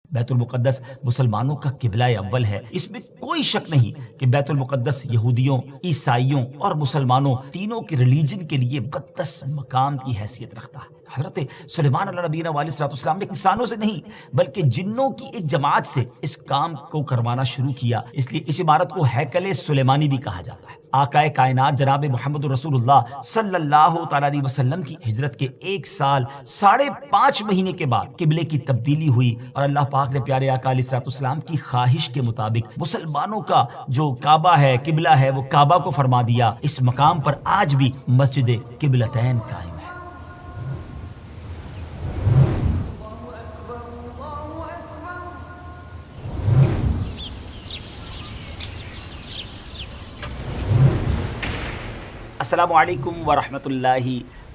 بیت المقدس مسلمانوں کا قبلہ اول ہے، اس میں کوئی شک نہیں کہ بیت المقدس یہودیوں، عیسائیوں اور مسلمانوں تینوں کے ریلیجن کے لیے مقدس مقام کی حیثیت رکھتا ہے۔ حضرت سلیمان علیہ نبینا علیہ الصلوۃ والسلام نے انسانوں سے نہیں بلکہ جنوں کی ایک جماعت سے اس کام کو کروانا شروع کیا، اس لیے اس عمارت کو ہیکل سلیمانی بھی کہا جاتا ہے۔ آقائے کائنات جناب محمد رسول اللہ صلی اللہ تعالیٰ علیہ وسلم کی ہجرت کے 1 سال 5.5 مہینے کے بعد قبلے کی تبدیلی ہوئی اور اللہ پاک نے پیارے آقا علیہ الصلوۃ والسلام کی خواہش کے مطابق مسلمانوں کا جو کعبہ ہے، قبلہ ہے، وہ کعبہ کو فرما دیا۔ اس مقام پر آج بھی مسجد قبلتین قائم ہے۔ السلام علیکم ورحمۃ اللہ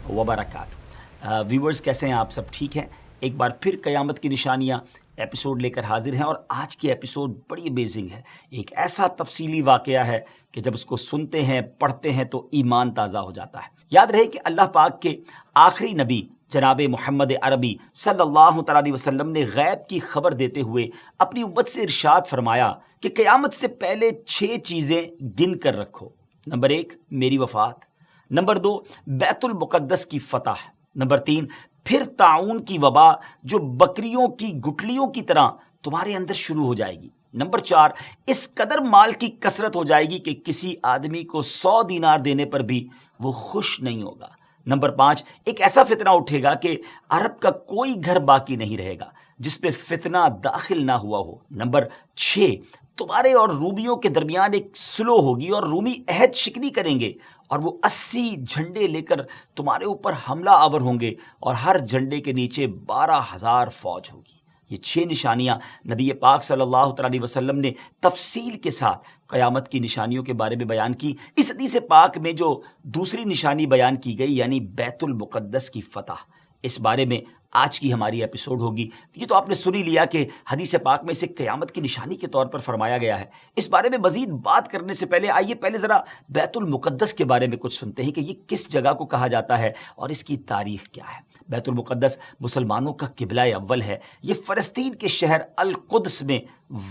وبرکاتہ۔ ویورز کیسے ہیں آپ؟ سب ٹھیک ہیں؟ ایک بار پھر قیامت کی نشانیاں ایپیسوڈ لے کر حاضر ہیں، اور آج کی ایپیسوڈ بڑی امیزنگ ہے۔ ایک ایسا تفصیلی واقعہ ہے کہ جب اس کو سنتے ہیں، پڑھتے ہیں تو ایمان تازہ ہو جاتا ہے۔ یاد رہے کہ اللہ پاک کے آخری نبی جناب محمد عربی صلی اللہ تعالیٰ علیہ وسلم نے غیب کی خبر دیتے ہوئے اپنی امت سے ارشاد فرمایا کہ قیامت سے پہلے 6 چیزیں گن کر رکھو۔ نمبر 1 میری وفات، نمبر 2 بیت المقدس کی فتح، نمبر 3 پھر طاعون کی وبا جو بکریوں کی گٹلیوں کی طرح تمہارے اندر شروع ہو جائے گی، نمبر 4 اس قدر مال کی کثرت ہو جائے گی کہ کسی آدمی کو 100 دینار دینے پر بھی وہ خوش نہیں ہوگا، نمبر 5 ایک ایسا فتنہ اٹھے گا کہ عرب کا کوئی گھر باقی نہیں رہے گا جس پہ فتنہ داخل نہ ہوا ہو، نمبر 6 تمہارے اور رومیوں کے درمیان ایک سلو ہوگی اور رومی عہد شکنی کریں گے اور وہ 80 جھنڈے لے کر تمہارے اوپر حملہ آور ہوں گے اور ہر جھنڈے کے نیچے 12,000 فوج ہوگی۔ یہ 6 نشانیاں نبی پاک صلی اللہ تعالیٰ علیہ وسلم نے تفصیل کے ساتھ قیامت کی نشانیوں کے بارے میں بیان کی۔ اس حدیث پاک میں جو دوسری نشانی بیان کی گئی یعنی بیت المقدس کی فتح، اس بارے میں آج کی ہماری ایپیسوڈ ہوگی۔ یہ تو آپ نے سن ہی لیا کہ حدیث پاک میں اسے قیامت کی نشانی کے طور پر فرمایا گیا ہے۔ اس بارے میں مزید بات کرنے سے پہلے آئیے پہلے ذرا بیت المقدس کے بارے میں کچھ سنتے ہیں کہ یہ کس جگہ کو کہا جاتا ہے اور اس کی تاریخ کیا ہے۔ بیت المقدس مسلمانوں کا قبلہ اول ہے۔ یہ فلسطین کے شہر القدس میں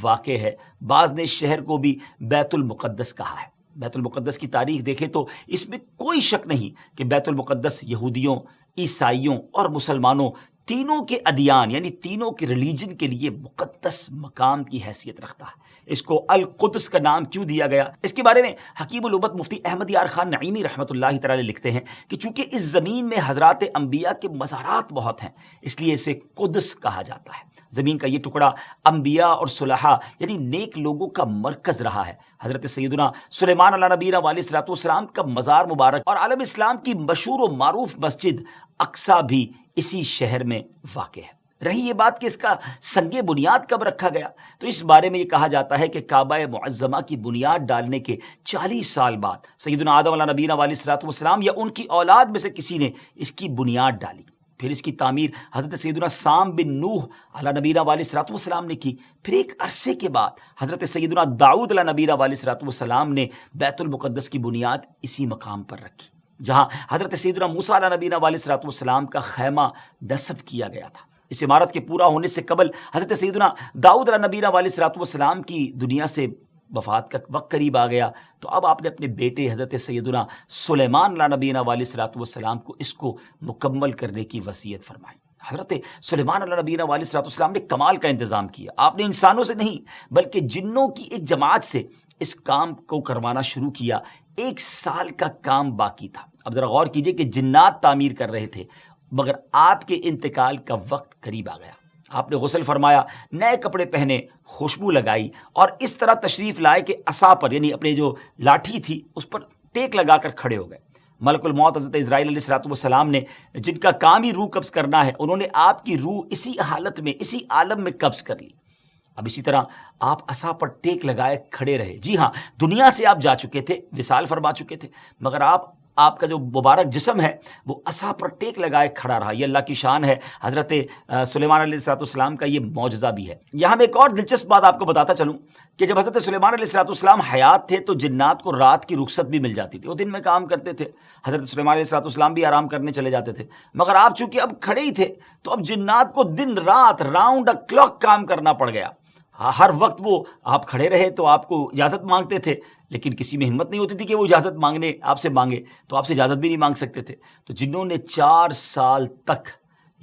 واقع ہے۔ بعض نے اس شہر کو بھی بیت المقدس کہا ہے۔ بیت المقدس کی تاریخ دیکھیں تو اس میں کوئی شک نہیں کہ بیت المقدس یہودیوں، عیسائیوں اور مسلمانوں تینوں کے ادیان یعنی تینوں کے ریلیجن کے لیے مقدس مقام کی حیثیت رکھتا ہے۔ اس کو القدس کا نام کیوں دیا گیا؟ اس کے بارے میں حکیم الامت مفتی احمد یار خان نعیمی رحمۃ اللہ تعالی لکھتے ہیں کہ چونکہ اس زمین میں حضرات انبیاء کے مزارات بہت ہیں، اس لیے اسے قدس کہا جاتا ہے۔ زمین کا یہ ٹکڑا انبیاء اور صلحاء یعنی نیک لوگوں کا مرکز رہا ہے۔ حضرت سیدنا سلیمان علیہ نبینا علیہ الصلوۃ والسلام کا مزار مبارک اور عالم اسلام کی مشہور و معروف مسجد اقصیٰ بھی اسی شہر میں واقع ہے۔ رہی یہ بات کہ اس کا سنگ بنیاد کب رکھا گیا، تو اس بارے میں یہ کہا جاتا ہے کہ کعبہ معظمہ کی بنیاد ڈالنے کے 40 سال بعد سیدنا آدم علیہ نبینا علیہ الصلوۃ والسلام یا ان کی اولاد میں سے کسی نے اس کی بنیاد ڈالی۔ پھر اس کی تعمیر حضرت سیدنا سام بن نوح علیہ نبینا علیہ الصلوۃ والسلام نے کی۔ پھر ایک عرصے کے بعد حضرت سیدنا داؤد علیہ نبینا علیہ الصلوۃ والسلام نے بیت المقدس کی بنیاد اسی مقام پر رکھی جہاں حضرت سیدنا موسیٰ علیہ نبینا علیہ الصلوۃ والسلام کا خیمہ نصب کیا گیا تھا۔ اس عمارت کے پورا ہونے سے قبل حضرت سیدنا داؤد علیہ نبینا علیہ الصلوۃ والسلام کی دنیا سے وفات کا وقت قریب آ گیا، تو اب آپ نے اپنے بیٹے حضرت سیدنا سلیمان علیہ نبینا علیہ الصلوۃ والسلام کو اس کو مکمل کرنے کی وصیت فرمائی۔ حضرت سلیمان علیہ نبینا علیہ الصلوۃ والسلام نے کمال کا انتظام کیا۔ آپ نے انسانوں سے نہیں بلکہ جنوں کی ایک جماعت سے اس کام کو کروانا شروع کیا۔ 1 سال کا کام باقی تھا۔ اب ذرا غور کیجئے کہ جنات تعمیر کر رہے تھے، مگر آپ کے انتقال کا وقت قریب آ گیا۔ آپ نے غسل فرمایا، نئے کپڑے پہنے، خوشبو لگائی اور اس طرح تشریف لائے کہ عصا پر یعنی اپنے جو لاٹھی تھی اس پر ٹیک لگا کر کھڑے ہو گئے۔ ملک الموت حضرت اسرائیل علیہ الصلوۃ والسلام نے جن کا کام ہی روح قبض کرنا ہے، انہوں نے آپ کی روح اسی حالت میں اسی عالم میں قبض کر لی۔ اب اسی طرح آپ عصا پر ٹیک لگائے کھڑے رہے۔ جی ہاں، دنیا سے آپ جا چکے تھے، وصال فرما چکے تھے، مگر آپ آپ کا جو مبارک جسم ہے وہ عصا پر ٹیک لگائے کھڑا رہا. یہ اللہ کی شان ہے. حضرت سلیمان علیہ السلام کا یہ معجزہ بھی ہے. یہاں میں ایک اور دلچسپ بات آپ کو بتاتا چلوں کہ جب حضرت سلیمان علیہ السلام حیات تھے تو جنات کو رات کی رخصت بھی مل جاتی تھی. وہ دن میں کام کرتے تھے. حضرت سلیمان علیہ السلام بھی آرام کرنے چلے جاتے تھے. مگر آپ چونکہ اب کھڑے ہی تھے تو اب جنات کو دن رات راؤنڈ دا کلاک کام کرنا پڑ گیا. ہر وقت وہ آپ کھڑے رہے تو آپ کو اجازت مانگتے تھے، لیکن کسی میں ہمت نہیں ہوتی تھی کہ وہ اجازت مانگنے آپ سے مانگے، تو آپ سے اجازت بھی نہیں مانگ سکتے تھے. تو جنہوں نے 4 سال تک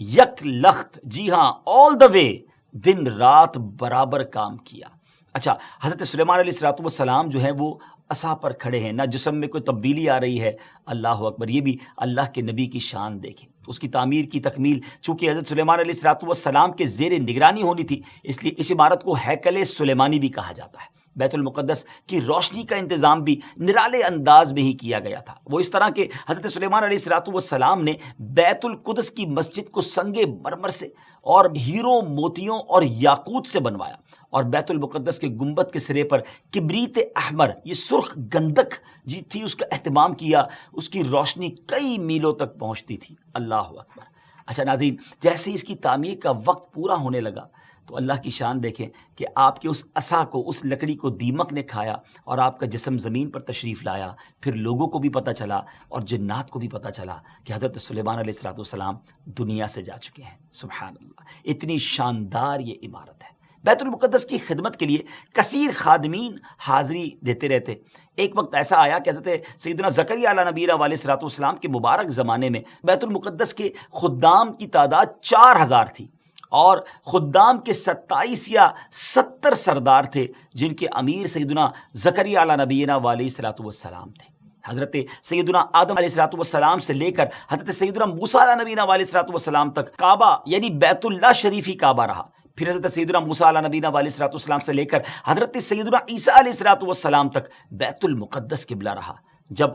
یک لخت، جی ہاں آل دا وے، دن رات برابر کام کیا. اچھا، حضرت سلیمان علیہ السلام جو ہیں وہ عصا پر کھڑے ہیں، نہ جسم میں کوئی تبدیلی آ رہی ہے. اللہ اکبر. یہ بھی اللہ کے نبی کی شان دیکھیں. اس کی تعمیر کی تکمیل چونکہ حضرت سلیمان علیہ السلام کے زیر نگرانی ہونی تھی، اس لیے اس عمارت کو ہیکل سلیمانی بھی کہا جاتا ہے. بیت المقدس کی روشنی کا انتظام بھی نرالے انداز میں ہی کیا گیا تھا. وہ اس طرح کہ حضرت سلیمان علیہ السلام نے بیت القدس کی مسجد کو سنگ مرمر سے اور ہیروں، موتیوں اور یاقوت سے بنوایا، اور بیت المقدس کے گنبد کے سرے پر کبریت احمر، یہ سرخ گندک جی تھی، اس کا اہتمام کیا. اس کی روشنی کئی میلوں تک پہنچتی تھی. اللہ اکبر. اچھا ناظرین، جیسے اس کی تعمیر کا وقت پورا ہونے لگا تو اللہ کی شان دیکھیں کہ آپ کے اس عصا کو، اس لکڑی کو دیمک نے کھایا اور آپ کا جسم زمین پر تشریف لایا. پھر لوگوں کو بھی پتہ چلا اور جنات کو بھی پتہ چلا کہ حضرت سلیمان علیہ السلام دنیا سے جا چکے ہیں. سبحان اللہ. اتنی شاندار یہ عمارت ہے. بیت المقدس کی خدمت کے لیے کثیر خادمین حاضری دیتے رہتے. ایک وقت ایسا آیا کہ حضرت سیدنا زکریا علیہ نبی علیہ السلام کے مبارک زمانے میں بیت المقدس کے خدام کی تعداد 4000 تھی، اور خدام کے 27 یا 70 سردار تھے جن کے امیر سیدنا زکریا علیہ نبینا علیہ السلام تھے. حضرت سیدنا آدم علیہ السلام سے لے کر حضرت سیدنا موسیٰ علیہ نبینا علیہ السلام تک کعبہ یعنی بیت اللہ شریف ہی کعبہ رہا. پھر حضرت سیدنا موسیٰ علیہ نبینا علیہ السلام سے لے کر حضرت سیدنا عیسیٰ علیہ السلام تک بیت المقدس قبلہ رہا. جب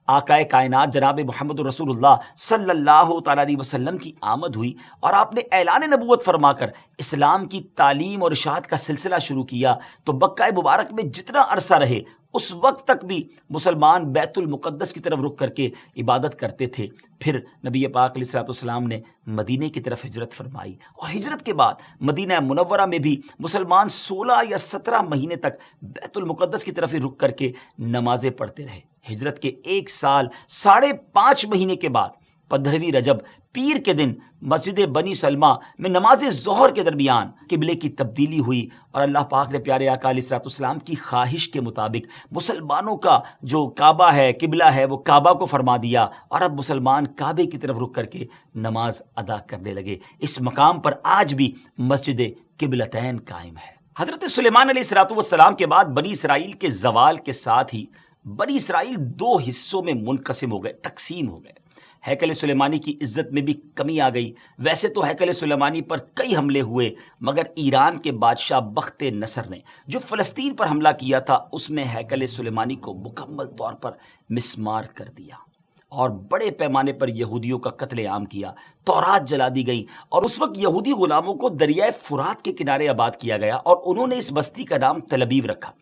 آقائے کائنات جناب محمد رسول اللہ صلی اللہ تعالیٰ علیہ وسلم کی آمد ہوئی اور آپ نے اعلان نبوت فرما کر اسلام کی تعلیم اور اشاعت کا سلسلہ شروع کیا، تو مکہ مبارک میں جتنا عرصہ رہے اس وقت تک بھی مسلمان بیت المقدس کی طرف رخ کر کے عبادت کرتے تھے. پھر نبی پاک علیہ السلام نے مدینے کی طرف ہجرت فرمائی، اور ہجرت کے بعد مدینہ منورہ میں بھی مسلمان 16 یا 17 مہینے تک بیت المقدس کی طرف ہی رخ کر کے نمازیں پڑھتے رہے. ہجرت کے 1 سال 5.5 مہینے کے بعد 15ویں رجب پیر کے دن مسجد بنی سلمہ میں نماز ظہر کے درمیان قبلے کی تبدیلی ہوئی، اور اللہ پاک نے پیارے آقا علیہ السلام کی خواہش کے مطابق مسلمانوں کا جو کعبہ ہے، قبلہ ہے، وہ کعبہ کو فرما دیا، اور اب مسلمان کعبے کی طرف رخ کر کے نماز ادا کرنے لگے. اس مقام پر آج بھی مسجد قبلتین قائم ہے. حضرت سلیمان علیہ السلام کے بعد بنی اسرائیل کے زوال کے ساتھ ہی بنی اسرائیل 2 حصوں میں منقسم ہو گئے، تقسیم ہو گئے. ہیکل سلیمانی کی عزت میں بھی کمی آ گئی. ویسے تو ہیکل سلیمانی پر کئی حملے ہوئے، مگر ایران کے بادشاہ بخت نصر نے جو فلسطین پر حملہ کیا تھا اس میں ہیکل سلیمانی کو مکمل طور پر مسمار کر دیا اور بڑے پیمانے پر یہودیوں کا قتل عام کیا. تورات جلا دی گئی، اور اس وقت یہودی غلاموں کو دریائے فرات کے کنارے آباد کیا گیا، اور انہوں نے اس بستی کا نام تل ابیب رکھا.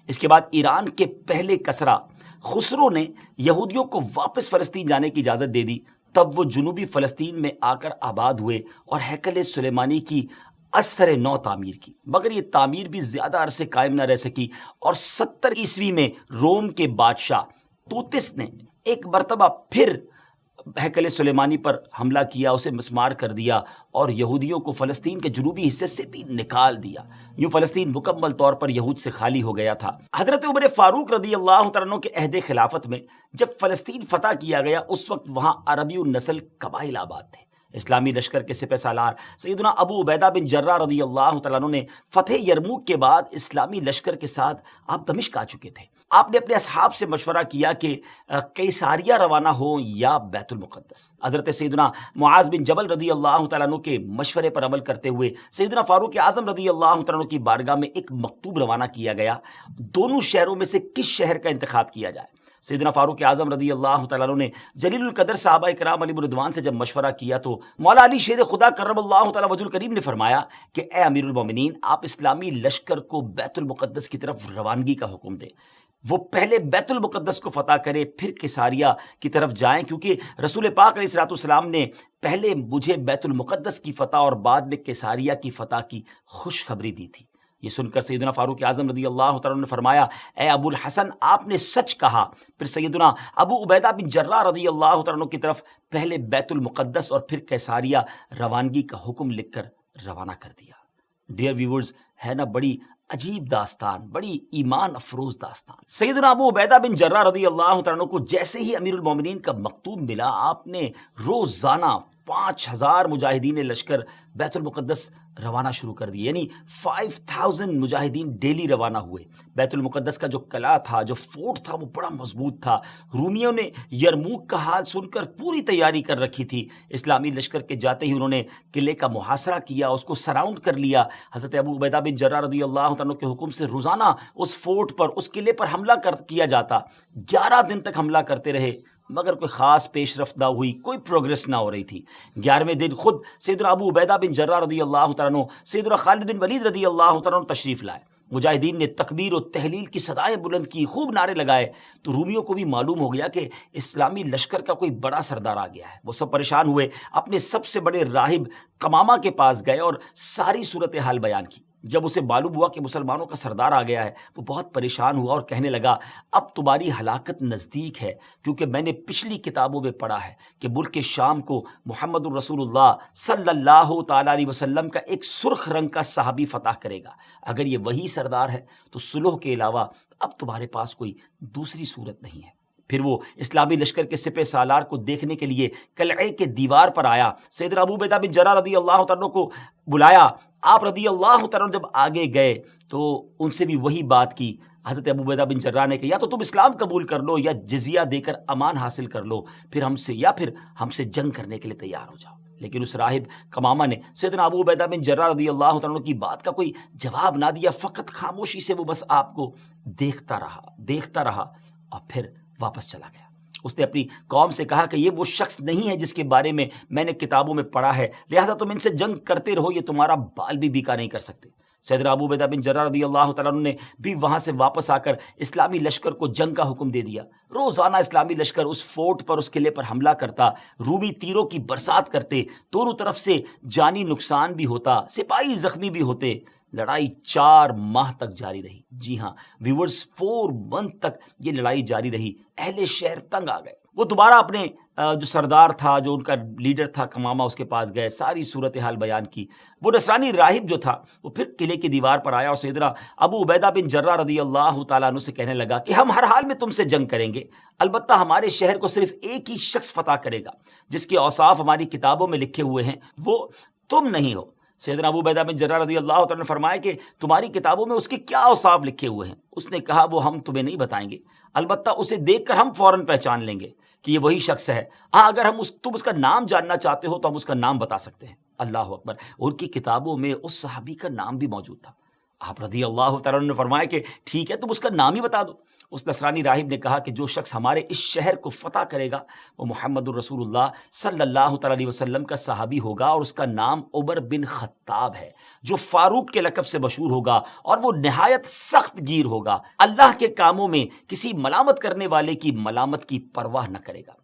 اس کے بعد ایران کے پہلے کسرا خسرو نے یہودیوں کو واپس فلسطین جانے کی اجازت دے دی. تب وہ جنوبی فلسطین میں آ کر آباد ہوئے اور ہیکل سلیمانی کی اثر نو تعمیر کی. مگر یہ تعمیر بھی زیادہ عرصے قائم نہ رہ سکی، اور 70 عیسوی میں روم کے بادشاہ توتس نے ایک مرتبہ پھر ہیکل سلیمانی پر حملہ کیا، اسے مسمار کر دیا، اور یہودیوں کو فلسطین کے جنوبی حصے سے بھی نکال دیا. یوں فلسطین مکمل طور پر یہود سے خالی ہو گیا تھا. حضرت عمر فاروق رضی اللہ تعالیٰ عنہ کے عہد خلافت میں جب فلسطین فتح کیا گیا، اس وقت وہاں عربی النسل قبائل آباد تھے. اسلامی لشکر کے سپہ سالار سیدنا ابو عبیدہ بن جراح رضی اللہ تعالیٰ عنہ نے فتح یرموک کے بعد اسلامی لشکر کے ساتھ آپ دمشق آ چکے تھے. آپ نے اپنے اصحاب سے مشورہ کیا کہ قیصاریہ روانہ ہو یا بیت المقدس. حضرت سیدنا معاذ بن جبل رضی اللہ تعالیٰ عنہ کے مشورے پر عمل کرتے ہوئے سیدنا فاروق اعظم رضی اللہ تعالیٰ عنہ کی بارگاہ میں ایک مکتوب روانہ کیا گیا، دونوں شہروں میں سے کس شہر کا انتخاب کیا جائے. سیدنا فاروق اعظم رضی اللہ تعالیٰ عنہ نے جلیل القدر صحابہ کرام علیہ رضوان سے جب مشورہ کیا تو مولا علی شیر خدا کرم اللہ تعالیٰ وجہ الکریم نے فرمایا کہ اے امیر المومنین، آپ اسلامی لشکر کو بیت المقدس کی طرف روانگی کا حکم دیں. وہ پہلے بیت المقدس کو فتح کرے پھر کیساریہ کی طرف جائیں، کیونکہ رسول پاک علیہ الصلوۃ والسلام نے پہلے مجھے بیت المقدس کی فتح اور بعد میں کیساریہ کی فتح کی خوشخبری دی تھی۔ یہ سن کر سیدنا فاروق اعظم رضی اللہ تعالیٰ عنہ نے فرمایا، اے ابو الحسن آپ نے سچ کہا۔ پھر سیدنا ابو عبیدہ بن جراح رضی اللہ تعالیٰ عنہ کی طرف پہلے بیت المقدس اور پھر کیساریہ روانگی کا حکم لکھ کر روانہ کر دیا۔ ڈیئر ویورز، ہے نا بڑی عجیب داستان، بڑی ایمان افروز داستان۔ سیدنا ابو عبیدہ بن جراح رضی اللہ تعالیٰ عنہ کو جیسے ہی امیر المومنین کا مکتوب ملا، آپ نے روزانہ 5000 مجاہدین لشکر بیت المقدس روانہ شروع کر دیے، یعنی 5000 مجاہدین ڈیلی روانہ ہوئے۔ بیت المقدس کا جو قلعہ تھا، جو فورٹ تھا، وہ بڑا مضبوط تھا۔ رومیوں نے یرموک کا حال سن کر پوری تیاری کر رکھی تھی۔ اسلامی لشکر کے جاتے ہی انہوں نے قلعے کا محاصرہ کیا، اس کو سراؤنڈ کر لیا۔ حضرت ابو عبیدہ بن جراح رضی اللہ عنہ کے حکم سے روزانہ اس فورٹ پر، اس قلعے پر حملہ کیا جاتا۔ 11 دن تک حملہ کرتے رہے، مگر کوئی خاص پیش رفت نہ ہوئی، کوئی پروگرس نہ ہو رہی تھی۔ 11ویں دن خود سیدنا ابو عبیدہ بن جراح رضی اللہ تعالیٰ عنہ سیدنا خالد بن ولید رضی اللہ تعالیٰ عنہ تشریف لائے۔ مجاہدین نے تکبیر و تحلیل کی صدائیں بلند کی، خوب نعرے لگائے، تو رومیوں کو بھی معلوم ہو گیا کہ اسلامی لشکر کا کوئی بڑا سردار آ گیا ہے۔ وہ سب پریشان ہوئے، اپنے سب سے بڑے راہب قمامہ کے پاس گئے اور ساری صورتحال بیان کی۔ جب اسے معلوم ہوا کہ مسلمانوں کا سردار آ گیا ہے، وہ بہت پریشان ہوا اور کہنے لگا، اب تمہاری ہلاکت نزدیک ہے، کیونکہ میں نے پچھلی کتابوں میں پڑھا ہے کہ ملک شام کو محمد الرسول اللہ صلی اللہ تعالیٰ علیہ وسلم کا ایک سرخ رنگ کا صحابی فتح کرے گا۔ اگر یہ وہی سردار ہے تو صلح کے علاوہ اب تمہارے پاس کوئی دوسری صورت نہیں ہے۔ پھر وہ اسلامی لشکر کے سپہ سالار کو دیکھنے کے لیے قلعے کے دیوار پر آیا۔ سیدنا ابو عبیدہ بن جراح رضی اللہ تعالیٰ کو بلایا۔ آپ رضی اللہ تعالیٰ جب آگے گئے تو ان سے بھی وہی بات کی۔ حضرت ابو عبیدہ بن جراح نے کہا، یا تو تم اسلام قبول کر لو یا جزیہ دے کر امان حاصل کر لو، پھر ہم سے جنگ کرنے کے لیے تیار ہو جاؤ۔ لیکن اس راہب قمامہ نے سیدنا ابو عبیدہ بن جراح رضی اللہ تعالیٰ کی بات کا کوئی جواب نہ دیا، فقط خاموشی سے وہ بس آپ کو دیکھتا رہا اور پھر واپس چلا گیا۔ اس نے اپنی قوم سے کہا کہ یہ وہ شخص نہیں ہے جس کے بارے میں میں نے کتابوں میں پڑھا ہے، لہٰذا تم ان سے جنگ کرتے رہو، یہ تمہارا بال بھی بیکا نہیں کر سکتے۔ سیدنا ابو عبیدہ بن جراح رضی اللہ تعالیٰ عنہ نے بھی وہاں سے واپس آ کر اسلامی لشکر کو جنگ کا حکم دے دیا۔ روزانہ اسلامی لشکر اس فورٹ پر، اس قلعے پر حملہ کرتا، رومی تیروں کی برسات کرتے، دونوں طرف سے جانی نقصان بھی ہوتا، سپاہی زخمی بھی ہوتے۔ لڑائی 4 ماہ تک جاری رہی۔ جی ہاں ویورز، 4 منتھ تک یہ لڑائی جاری رہی۔ اہل شہر تنگ آ گئے، وہ دوبارہ اپنے جو سردار تھا، جو ان کا لیڈر تھا قمامہ، اس کے پاس گئے، ساری صورتحال بیان کی۔ وہ نصرانی راہب جو تھا وہ پھر قلعے کی دیوار پر آیا اور سیدنا ابو عبیدہ بن جراح رضی اللہ تعالیٰ عنہ سے کہنے لگا کہ ہم ہر حال میں تم سے جنگ کریں گے، البتہ ہمارے شہر کو صرف ایک ہی شخص فتح کرے گا جس کے اوصاف ہماری کتابوں میں لکھے ہوئے ہیں، وہ تم نہیں ہو۔ سیدنا ابو عبیدہ بن جراح رضی اللہ تعالیٰ نے فرمایا کہ تمہاری کتابوں میں اس کے کیا اوصاف لکھے ہوئے ہیں؟ اس نے کہا، وہ ہم تمہیں نہیں بتائیں گے، البتہ اسے دیکھ کر ہم فوراً پہچان لیں گے کہ یہ وہی شخص ہے۔ ہاں اگر تم اس کا نام جاننا چاہتے ہو تو ہم اس کا نام بتا سکتے ہیں۔ اللہ اکبر، ان کی کتابوں میں اس صحابی کا نام بھی موجود تھا۔ آپ رضی اللہ تعالیٰ نے فرمایا کہ ٹھیک ہے، تم اس کا نام ہی بتا دو۔ اس نصرانی راہب نے کہا کہ جو شخص ہمارے اس شہر کو فتح کرے گا وہ محمد الرسول اللہ صلی اللہ تعالیٰ علیہ وسلم کا صحابی ہوگا، اور اس کا نام عمر بن خطاب ہے، جو فاروق کے لقب سے مشہور ہوگا، اور وہ نہایت سخت گیر ہوگا، اللہ کے کاموں میں کسی ملامت کرنے والے کی ملامت کی پرواہ نہ کرے گا۔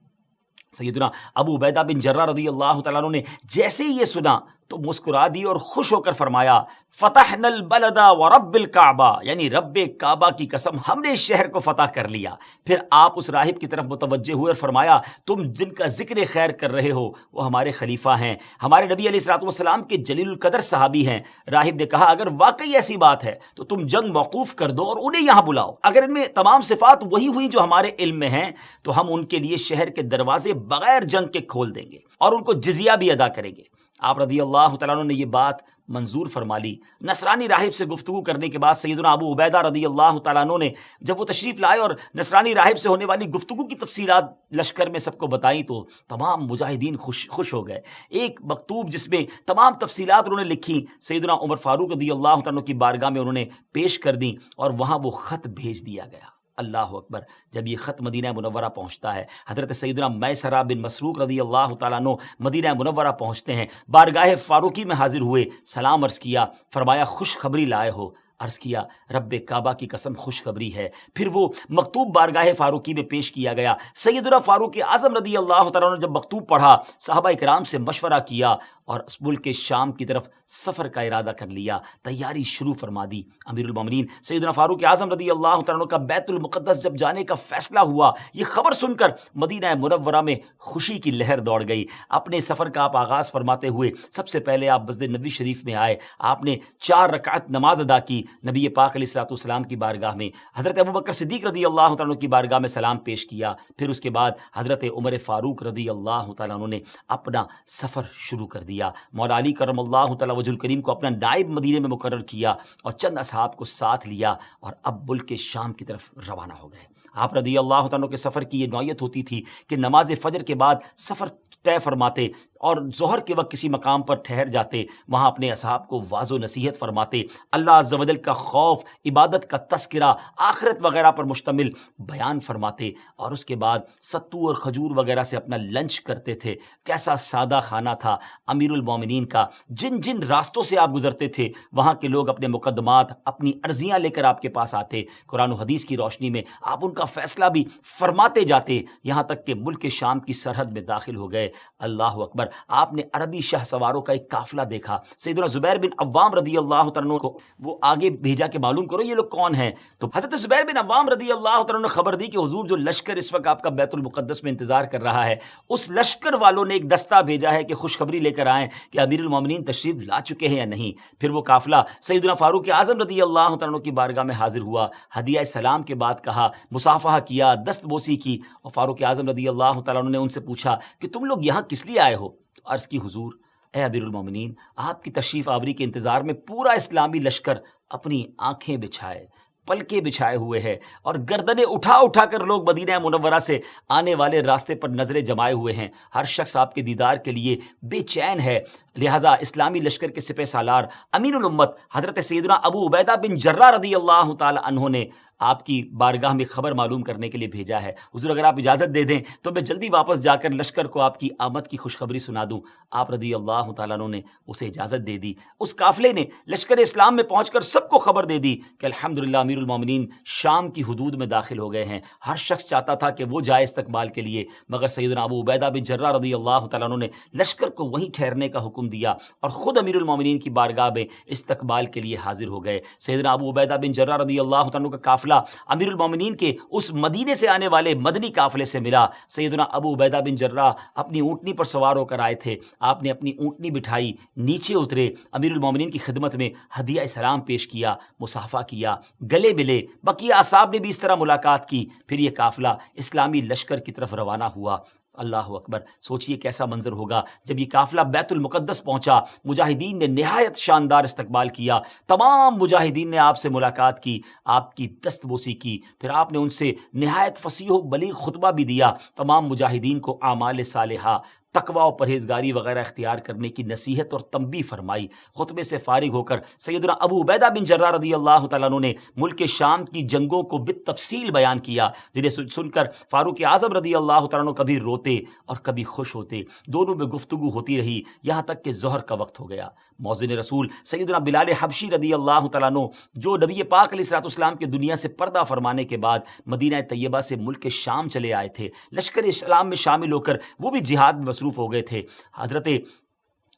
سیدنا ابو عبیدہ بن جراح رضی اللہ تعالیٰ عنہ نے جیسے ہی یہ سنا تو مسکرا دی اور خوش ہو کر فرمایا، فتحنا البلد ورب الکعبہ، یعنی رب کعبہ کی قسم ہم نے اس شہر کو فتح کر لیا۔ پھر آپ اس راہب کی طرف متوجہ ہوئے اور فرمایا، تم جن کا ذکر خیر کر رہے ہو وہ ہمارے خلیفہ ہیں، ہمارے نبی علیہ الصلوۃ والسلام کے جلیل القدر صحابی ہیں۔ راہب نے کہا، اگر واقعی ایسی بات ہے تو تم جنگ موقوف کر دو اور انہیں یہاں بلاؤ، اگر ان میں تمام صفات وہی ہوئی جو ہمارے علم میں ہیں تو ہم ان کے لیے شہر کے دروازے بغیر جنگ کے کھول دیں گے اور ان کو جزیہ بھی ادا کریں گے۔ آپ رضی اللہ تعالیٰ عنہ نے یہ بات منظور فرما لی۔ نصرانی راہب سے گفتگو کرنے کے بعد سیدنا ابو عبیدہ رضی اللہ تعالیٰ عنہ نے جب وہ تشریف لائے اور نصرانی راہب سے ہونے والی گفتگو کی تفصیلات لشکر میں سب کو بتائیں تو تمام مجاہدین خوش ہو گئے۔ ایک مکتوب جس میں تمام تفصیلات انہوں نے لکھی سیدنا عمر فاروق رضی اللہ تعالیٰ عنہ کی بارگاہ میں انہوں نے پیش کر دیں، اور وہاں وہ خط بھیج دیا گیا۔ اللہ اکبر، جب یہ خط مدینہ منورہ پہنچتا ہے، حضرت سیدنا میسرہ بن مسروق رضی اللہ تعالیٰ عنہ مدینہ منورہ پہنچتے ہیں، بارگاہ فاروقی میں حاضر ہوئے، سلام عرض کیا، فرمایا خوشخبری لائے ہو، عرض کیا رب کعبہ کی قسم خوشخبری ہے۔ پھر وہ مکتوب بارگاہ فاروقی میں پیش کیا گیا۔ سیدنا فاروق اعظم رضی اللہ تعالیٰ نے جب مکتوب پڑھا، صحابہ کرام سے مشورہ کیا اور اس ملک شام کی طرف سفر کا ارادہ کر لیا، تیاری شروع فرما دی۔ امیر المومنین سیدنا فاروق اعظم رضی اللہ تعالیٰ کا بیت المقدس جب جانے کا فیصلہ ہوا، یہ خبر سن کر مدینہ منورہ میں خوشی کی لہر دوڑ گئی۔ اپنے سفر کا آپ آغاز فرماتے ہوئے سب سے پہلے آپ مسجد نبوی شریف میں آئے، آپ نے 4 رکعت نماز ادا کی، نبی پاک علیہ الصلوۃ والسلام کی بارگاہ میں حضرت ابوبکر صدیق رضی اللہ تعالیٰ عنہ کی بارگاہ میں سلام پیش کیا۔ پھر اس کے بعد حضرت عمر فاروق رضی اللہ تعالیٰ عنہ نے اپنا سفر شروع کر دیا۔ مولا علی کرم اللہ تعالیٰ وجہ الکریم کو اپنا نائب مدینے میں مقرر کیا اور چند اصحاب کو ساتھ لیا اور اب ملک شام کی طرف روانہ ہو گئے۔ آپ رضی اللہ تعالیٰ کے سفر کی یہ نوعیت ہوتی تھی کہ نماز فجر کے بعد سفر طے فرماتے اور ظہر کے وقت کسی مقام پر ٹھہر جاتے، وہاں اپنے اصحاب کو واعظ و نصیحت فرماتے، اللہ عز و جل کا خوف، عبادت کا تذکرہ، آخرت وغیرہ پر مشتمل بیان فرماتے اور اس کے بعد ستو اور کھجور وغیرہ سے اپنا لنچ کرتے تھے۔ کیسا سادہ کھانا تھا امیر المومنین کا۔ جن جن راستوں سے آپ گزرتے تھے وہاں کے لوگ اپنے مقدمات، اپنی عرضیاں لے کر آپ کے پاس آتے، قرآن و حدیث کی روشنی میں آپ ان کا فیصلہ بھی فرماتے جاتے، یہاں تک کہ ملک شام کی سرحد میں داخل ہو گئے۔ اللہ اکبر! آپ نے عربی شاہ سواروں کا ایک قافلہ دیکھا۔ سیدنا زبیر بن عوام رضی اللہ تعالیٰ کو وہ آگے بھیجا کہ معلوم کرو یہ لوگ کون ہیں۔ تو حضرت زبیر بن عوام رضی اللہ تعالیٰ نے خبر دی کہ حضور جو لشکر اس وقت آپ کا بیت المقدس میں انتظار کر رہا ہے، اس لشکر والوں نے ایک دستہ بھیجا ہے کہ خوشخبری لے کر آئیں کہ امیر المومنین تشریف لا چکے ہیں یا نہیں۔ پھر وہ قافلہ سیدنا فاروق اعظم رضی اللہ تعالیٰ کی بارگاہ میں حاضر ہوا، ہدیہ سلام کے بعد کہا، مصافحہ کیا، دست بوسی کی، اور فاروق اعظم رضی اللہ تعالیٰ نے ان سے پوچھا کہ تم لوگ یہاں کس لیے آئے ہو؟ عرض کی حضور اے امیر المومنین، آپ کی تشریف آوری کے انتظار میں پورا اسلامی لشکر اپنی آنکھیں بچھائے، پلکیں بچھائے ہوئے ہے اور گردنیں اٹھا اٹھا کر لوگ مدینہ منورہ سے آنے والے راستے پر نظریں جمائے ہوئے ہیں۔ ہر شخص آپ کے دیدار کے لیے بے چین ہے۔ لہٰذا اسلامی لشکر کے سپہ سالار امین الامت حضرت سیدنا ابو عبیدہ بن جراح رضی اللہ تعالی عنہ نے آپ کی بارگاہ میں خبر معلوم کرنے کے لیے بھیجا ہے۔ حضور اگر آپ اجازت دے دیں تو میں جلدی واپس جا کر لشکر کو آپ کی آمد کی خوشخبری سنا دوں۔ آپ رضی اللہ تعالیٰ عنہ نے اسے اجازت دے دی۔ اس قافلے نے لشکر اسلام میں پہنچ کر سب کو خبر دے دی کہ الحمدللہ امیر المومنین شام کی حدود میں داخل ہو گئے ہیں۔ ہر شخص چاہتا تھا کہ وہ جائے استقبال کے لیے، مگر سیدنا ابو عبیدہ بن جراح رضی اللہ تعالیٰ عنہ نے لشکر کو وہیں ٹھہرنے کا حکم دیا اور خود امیر المومنین کی بارگاہ میں استقبال کے لیے حاضر ہو گئے۔ سیدنا ابو عبیدہ بن جراح رضی اللہ تعالیٰ عنہ کا قافلہ امیر المومنین کے اس مدینے سے آنے والے مدنی قافلے سے ملا۔ سیدنا ابو عبیدہ بن جراح اپنی اونٹنی پر سوار ہو کر آئے تھے۔ آپ نے اپنی اونٹنی بٹھائی، نیچے اترے، امیر المومنین کی خدمت میں ہدیہ سلام پیش کیا، مصافحہ کیا، گلے ملے، بقیہ اصحاب نے بھی اس طرح ملاقات کی۔ پھر یہ قافلہ اسلامی لشکر کی طرف روانہ ہوا۔ اللہ اکبر! سوچئے کیسا منظر ہوگا جب یہ قافلہ بیت المقدس پہنچا۔ مجاہدین نے نہایت شاندار استقبال کیا، تمام مجاہدین نے آپ سے ملاقات کی، آپ کی دست بوسی کی، پھر آپ نے ان سے نہایت فصیح و بلیغ خطبہ بھی دیا، تمام مجاہدین کو اعمال صالحہ، تقوی و پرہیزگاری وغیرہ اختیار کرنے کی نصیحت اور تنبیہ فرمائی۔ خطبے سے فارغ ہو کر سیدنا ابو عبیدہ بن جراح رضی اللہ تعالیٰ عنہ نے ملک شام کی جنگوں کو بالتفصیل بیان کیا، جنہیں سن کر فاروق اعظم رضی اللہ تعالیٰ عنہ کبھی روتے اور کبھی خوش ہوتے۔ دونوں میں گفتگو ہوتی رہی یہاں تک کہ ظہر کا وقت ہو گیا۔ مؤذن رسول سیدنا بلال حبشی رضی اللہ تعالیٰ عنہ، جو نبی پاک علیہ الصلوۃ والسلام کے دنیا سے پردہ فرمانے کے بعد مدینہ طیبہ سے ملک شام چلے آئے تھے، لشکر اسلام میں شامل ہو کر وہ بھی جہاد میں مصروف ہو گئے تھے۔ حضرت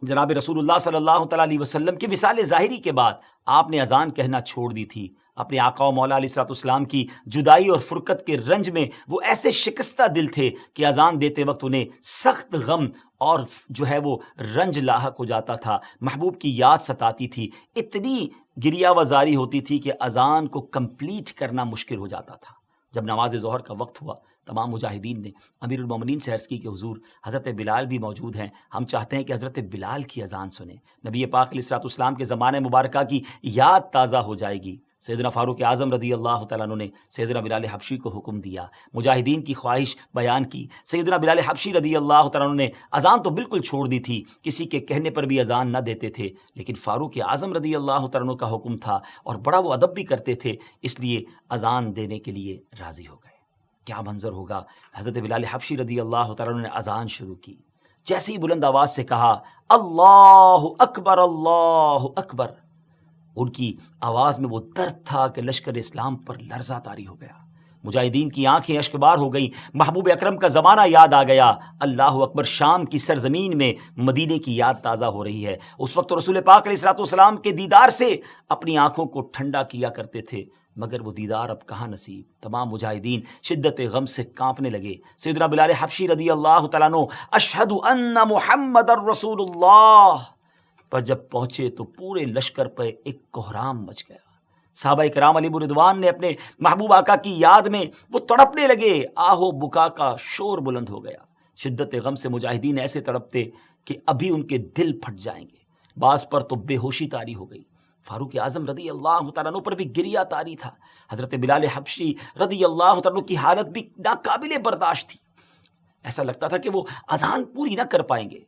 جناب رسول اللہ صلی اللہ تعالیٰ علیہ وسلم کی وصال ظاہری کے بعد آپ نے اذان کہنا چھوڑ دی تھی۔ اپنے آقا و مولا علیہ الصلوۃ والسلام کی جدائی اور فرقت کے رنج میں وہ ایسے شکستہ دل تھے کہ اذان دیتے وقت انہیں سخت غم اور جو ہے وہ رنج لاحق ہو جاتا تھا، محبوب کی یاد ستاتی تھی، اتنی گریہ وزاری ہوتی تھی کہ اذان کو کمپلیٹ کرنا مشکل ہو جاتا تھا۔ جب نماز ظہر کا وقت ہوا، تمام مجاہدین نے امیر المومنین سے عرض کی کہ حضور حضرت بلال بھی موجود ہیں، ہم چاہتے ہیں کہ حضرت بلال کی اذان سنیں، نبی پاک علیہ الصلوۃ والسلام کے زمانے مبارکہ کی یاد تازہ ہو جائے گی۔ سیدنا فاروق اعظم رضی اللہ تعالیٰ عنہ نے سیدنا بلال حبشی کو حکم دیا، مجاہدین کی خواہش بیان کی۔ سیدنا بلال حبشی رضی اللہ تعالیٰ عنہ نے اذان تو بالکل چھوڑ دی تھی، کسی کے کہنے پر بھی اذان نہ دیتے تھے، لیکن فاروق اعظم رضی اللہ تعالیٰ عنہ کا حکم تھا اور بڑا وہ ادب بھی کرتے تھے، اس لیے اذان دینے کے لیے راضی ہو گئے۔ کیا منظر ہوگا! حضرت بلال حبشی رضی اللہ تعالیٰ عنہ نے اذان شروع کی، جیسی بلند آواز سے کہا اللہ اکبر اللہ اکبر، ان کی آواز میں وہ درد تھا کہ لشکر اسلام پر لرزہ طاری ہو گیا. مجاہدین کی آنکھیں اشکبار ہو گئیں. محبوب اکرم کا زمانہ یاد آ گیا. اللہ اکبر. شام کی سرزمین میں مدینے کی یاد تازہ ہو رہی ہے. اس وقت رسول پاک علیہ الصلوۃ والسلام کے دیدار سے اپنی آنکھوں کو ٹھنڈا کیا کرتے تھے، مگر وہ دیدار اب کہاں نصیب. تمام مجاہدین شدت غم سے کانپنے لگے. سیدنا بلال حبشی رضی اللہ تعالیٰ عنہ اشہد ان محمد الرسول اللہ پر جب پہنچے تو پورے لشکر پہ ایک کوہرام مچ گیا. صحابہ کرام علیہ رضوان نے اپنے محبوب آقا کی یاد میں وہ تڑپنے لگے. آہو بکا کا شور بلند ہو گیا. شدت غم سے مجاہدین ایسے تڑپتے کہ ابھی ان کے دل پھٹ جائیں گے. بعض پر تو بے ہوشی طاری ہو گئی. فاروق اعظم رضی اللہ تعالیٰ عنہ پر بھی گریہ طاری تھا. حضرت بلال حبشی رضی اللہ تعالیٰ عنہ کی حالت بھی ناقابل برداشت تھی. ایسا لگتا تھا کہ وہ اذان پوری نہ کر پائیں گے.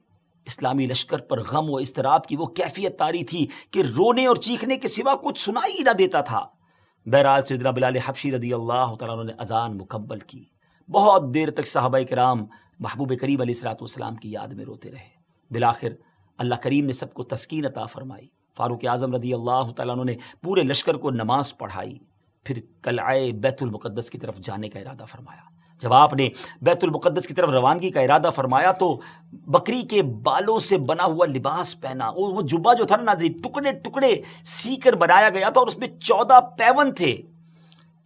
اسلامی لشکر پر غم و اضطراب کی وہ کیفیت طاری تھی کہ رونے اور چیخنے کے سوا کچھ سنائی ہی نہ دیتا تھا. بہرحال سیدنا بلال حبشی رضی اللہ تعالیٰ عنہ نے اذان مکمل کی. بہت دیر تک صحابہ کرام محبوب کریم علیہ الصلوۃ والسلام کی یاد میں روتے رہے. بالآخر اللہ کریم نے سب کو تسکین عطا فرمائی. فاروق اعظم رضی اللہ تعالیٰ عنہ نے پورے لشکر کو نماز پڑھائی. پھر قلعہ بیت المقدس کی طرف جانے کا ارادہ فرمایا. جب آپ نے بیت المقدس کی طرف روانگی کا ارادہ فرمایا تو بکری کے بالوں سے بنا ہوا لباس پہنا. وہ جبہ جو تھا نا ناظرین، ٹکڑے ٹکڑے سی کر بنایا گیا تھا اور اس میں 14 پیون تھے.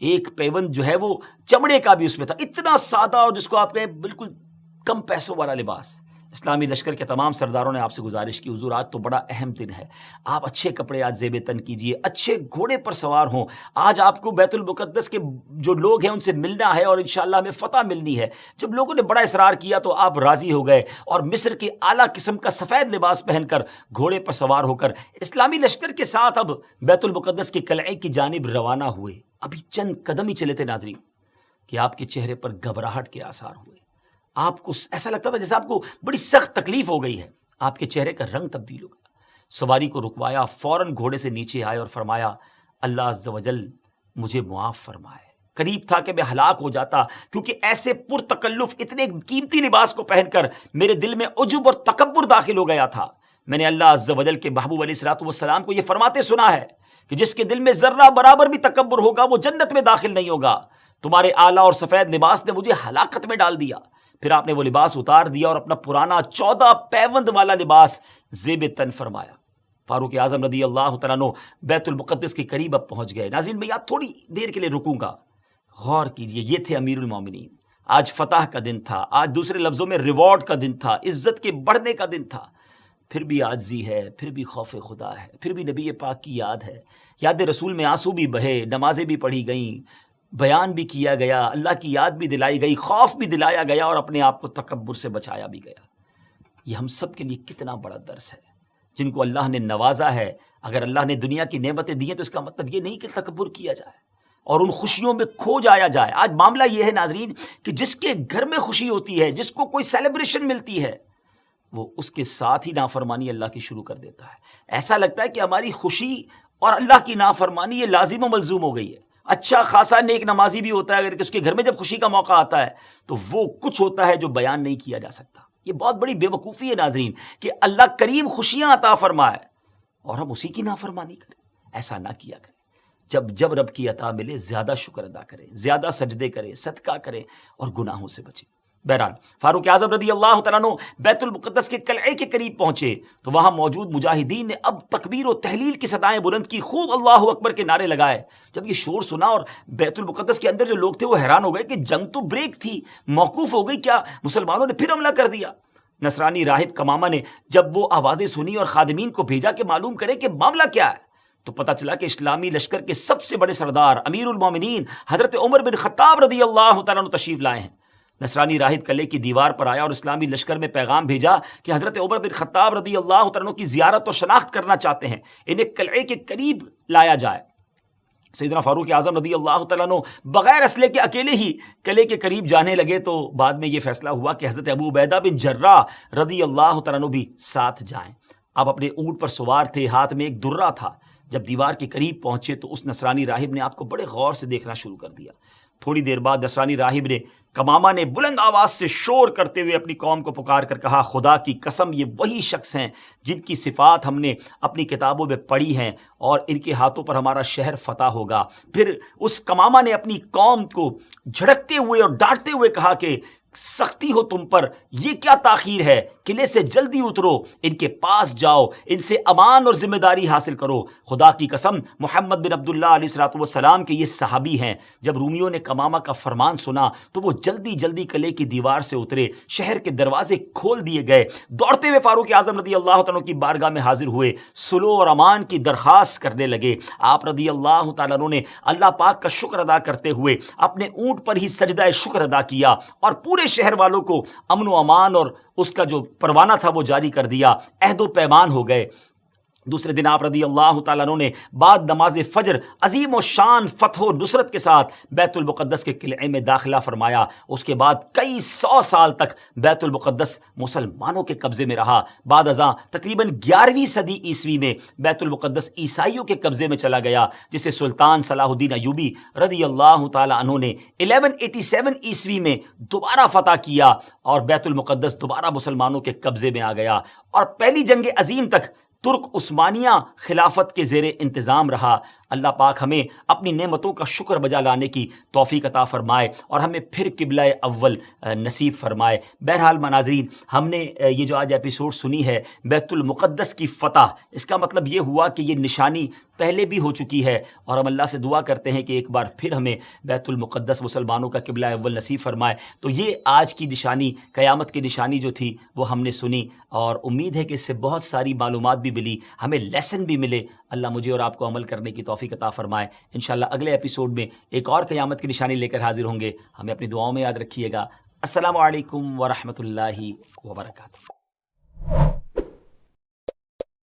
ایک پیون جو ہے وہ چمڑے کا بھی اس میں تھا. اتنا سادہ اور جس کو آپ کہیں بالکل کم پیسوں والا لباس. اسلامی لشکر کے تمام سرداروں نے آپ سے گزارش کی، حضور آج تو بڑا اہم دن ہے، آپ اچھے کپڑے آج زیب تن کیجئے، اچھے گھوڑے پر سوار ہوں. آج آپ کو بیت المقدس کے جو لوگ ہیں ان سے ملنا ہے اور انشاءاللہ ہمیں فتح ملنی ہے. جب لوگوں نے بڑا اصرار کیا تو آپ راضی ہو گئے اور مصر کے اعلیٰ قسم کا سفید لباس پہن کر گھوڑے پر سوار ہو کر اسلامی لشکر کے ساتھ اب بیت المقدس کے قلعے کی جانب روانہ ہوئے. ابھی چند قدم ہی چلے تھے ناظرین کہ آپ کے چہرے پر گھبراہٹ کے آثار ہوئے. آپ کو ایسا لگتا تھا جیسے آپ کو بڑی سخت تکلیف ہو گئی ہے. آپ کے چہرے کا رنگ تبدیل ہو گیا. سواری کو رکوایا، فوراً گھوڑے سے نیچے آئے اور فرمایا اللہ عز و جل مجھے معاف فرمائے. قریب تھا کہ میں ہلاک ہو جاتا کیونکہ ایسے پرتکلف اتنے قیمتی لباس کو پہن کر میرے دل میں عجب اور تکبر داخل ہو گیا تھا. میں نے اللہ عز و جل کے محبوب علیہ الصلوۃ والسلام کو یہ فرماتے سنا ہے کہ جس کے دل میں ذرہ برابر بھی تکبر ہوگا وہ جنت میں داخل نہیں ہوگا. تمہارے اعلیٰ اور سفید لباس نے مجھے ہلاکت میں ڈال دیا. پھر آپ نے وہ لباس اتار دیا اور اپنا پرانا 14 پیوند والا لباس زیب تن فرمایا. فاروق اعظم رضی اللہ تعالیٰ عنہ بیت المقدس کے قریب اب پہنچ گئے. ناظرین میں یاد تھوڑی دیر کے لیے رکوں گا، غور کیجئے. یہ تھے امیر المومنین. آج فتح کا دن تھا، آج دوسرے لفظوں میں ریوارڈ کا دن تھا، عزت کے بڑھنے کا دن تھا. پھر بھی عاجزی ہے، پھر بھی خوف خدا ہے، پھر بھی نبی پاک کی یاد ہے. یاد رسول میں آنسو بھی بہے، نمازیں بھی پڑھی گئیں، بیان بھی کیا گیا، اللہ کی یاد بھی دلائی گئی، خوف بھی دلایا گیا اور اپنے آپ کو تکبر سے بچایا بھی گیا. یہ ہم سب کے لیے کتنا بڑا درس ہے. جن کو اللہ نے نوازا ہے، اگر اللہ نے دنیا کی نعمتیں دی ہیں تو اس کا مطلب یہ نہیں کہ تکبر کیا جائے اور ان خوشیوں میں کھو جایا جائے. آج معاملہ یہ ہے ناظرین کہ جس کے گھر میں خوشی ہوتی ہے، جس کو کوئی سیلیبریشن ملتی ہے، وہ اس کے ساتھ ہی نافرمانی اللہ کی شروع کر دیتا ہے. ایسا لگتا ہے کہ ہماری خوشی اور اللہ کی نافرمانی یہ لازم و ملزوم ہو گئی ہے. اچھا خاصا نیک نمازی بھی ہوتا ہے، اگر اس کے گھر میں جب خوشی کا موقع آتا ہے تو وہ کچھ ہوتا ہے جو بیان نہیں کیا جا سکتا. یہ بہت بڑی بے وقوفی ہے ناظرین کہ اللہ کریم خوشیاں عطا فرمائے اور ہم اسی کی نافرمانی کریں. ایسا نہ کیا کریں. جب رب کی عطا ملے زیادہ شکر ادا کریں، زیادہ سجدے کریں، صدقہ کریں اور گناہوں سے بچیں. بہرحال فاروق اعظم رضی اللہ تعالیٰ عنہ بیت المقدس کے قلعے کے قریب پہنچے تو وہاں موجود مجاہدین نے اب تکبیر و تحلیل کی صدائیں بلند کی، خوب اللہ اکبر کے نعرے لگائے. جب یہ شور سنا اور بیت المقدس کے اندر جو لوگ تھے وہ حیران ہو گئے کہ جنگ تو بریک تھی، موقوف ہو گئی، کیا مسلمانوں نے پھر حملہ کر دیا؟ نصرانی راہب کمامہ نے جب وہ آوازیں سنی اور خادمین کو بھیجا کہ معلوم کرے کہ معاملہ کیا ہے تو پتہ چلا کہ اسلامی لشکر کے سب سے بڑے سردار امیر المومنین حضرت عمر بن خطاب رضی اللہ تعالیٰ عنہ تشریف لائے ہیں. نصرانی راہب قلعے کی دیوار پر آیا اور اسلامی لشکر میں پیغام بھیجا کہ حضرت عمر بن خطاب رضی اللہ تعالیٰ عنہ کی زیارت اور شناخت کرنا چاہتے ہیں، انہیں قلعے کے قریب لایا جائے. سیدنا فاروق اعظم رضی اللہ تعالیٰ عنہ بغیر اسلحے کے اکیلے ہی قلعے کے قریب جانے لگے تو بعد میں یہ فیصلہ ہوا کہ حضرت ابو عبیدہ بن جراح رضی اللہ تعالیٰ عنہ بھی ساتھ جائیں. آپ اپنے اونٹ پر سوار تھے، ہاتھ میں ایک درہ تھا. جب دیوار کے قریب پہنچے تو اس نصرانی راہب نے آپ کو بڑے غور سے دیکھنا شروع کر دیا۔ تھوڑی دیر بعد نصرانی راہب نے کمامہ نے بلند آواز سے شور کرتے ہوئے اپنی قوم کو پکار کر کہا، خدا کی قسم یہ وہی شخص ہیں جن کی صفات ہم نے اپنی کتابوں میں پڑھی ہیں، اور ان کے ہاتھوں پر ہمارا شہر فتح ہوگا۔ پھر اس کمامہ نے اپنی قوم کو جھڑکتے ہوئے اور ڈانٹتے ہوئے کہا کہ سختی ہو تم پر، یہ کیا تاخیر ہے؟ قلعے سے جلدی اترو، ان کے پاس جاؤ، ان سے امان اور ذمہ داری حاصل کرو۔ خدا کی قسم محمد بن عبداللہ علیہ الصلوۃ والسلام کے یہ صحابی ہیں۔ جب رومیوں نے کمامہ کا فرمان سنا تو وہ جلدی جلدی قلعے کی دیوار سے اترے، شہر کے دروازے کھول دیے گئے، دوڑتے ہوئے فاروق اعظم رضی اللہ عنہ کی بارگاہ میں حاضر ہوئے، صلح اور امان کی درخواست کرنے لگے۔ آپ رضی اللہ تعالیٰ عنہ نے اللہ پاک کا شکر ادا کرتے ہوئے اپنے اونٹ پر ہی سجدہ شکر ادا کیا اور پورے شہر والوں کو امن و امان اور اس کا جو پروانہ تھا وہ جاری کر دیا، عہد و پیمان ہو گئے۔ دوسرے دن آپ رضی اللہ تعالیٰ عنہ نے بعد نماز فجر عظیم و شان فتح و نصرت کے ساتھ بیت المقدس کے قلعے میں داخلہ فرمایا۔ اس کے بعد کئی 100 سال تک بیت المقدس مسلمانوں کے قبضے میں رہا۔ بعد ازاں تقریباً 11ویں صدی عیسوی میں بیت المقدس عیسائیوں کے قبضے میں چلا گیا، جسے سلطان صلاح الدین ایوبی رضی اللہ تعالیٰ عنہ نے 1187 عیسوی میں دوبارہ فتح کیا اور بیت المقدس دوبارہ مسلمانوں کے قبضے میں آ گیا، اور پہلی جنگ عظیم تک ترک عثمانیہ خلافت کے زیر انتظام رہا۔ اللہ پاک ہمیں اپنی نعمتوں کا شکر بجا لانے کی توفیق عطا فرمائے اور ہمیں پھر قبلہ اول نصیب فرمائے۔ بہرحال ناظرین، ہم نے یہ جو آج ایپیسوڈ سنی ہے بیت المقدس کی فتح، اس کا مطلب یہ ہوا کہ یہ نشانی پہلے بھی ہو چکی ہے، اور ہم اللہ سے دعا کرتے ہیں کہ ایک بار پھر ہمیں بیت المقدس مسلمانوں کا قبلہ اول نصیب فرمائے۔ تو یہ آج کی نشانی، قیامت کی نشانی جو تھی وہ ہم نے سنی، اور امید ہے کہ اس سے بہت ساری معلومات بھی ملی، ہمیں لیسن بھی ملے۔ اللہ مجھے اور آپ کو عمل کرنے کی توفیق عطا فرمائے۔ انشاءاللہ اگلے ایپیسوڈ میں ایک اور قیامت کی نشانی لے کر حاضر ہوں گے۔ ہمیں اپنی دعاؤں میں یاد رکھیے گا۔ السلام علیکم ورحمۃ اللہ وبرکاتہ۔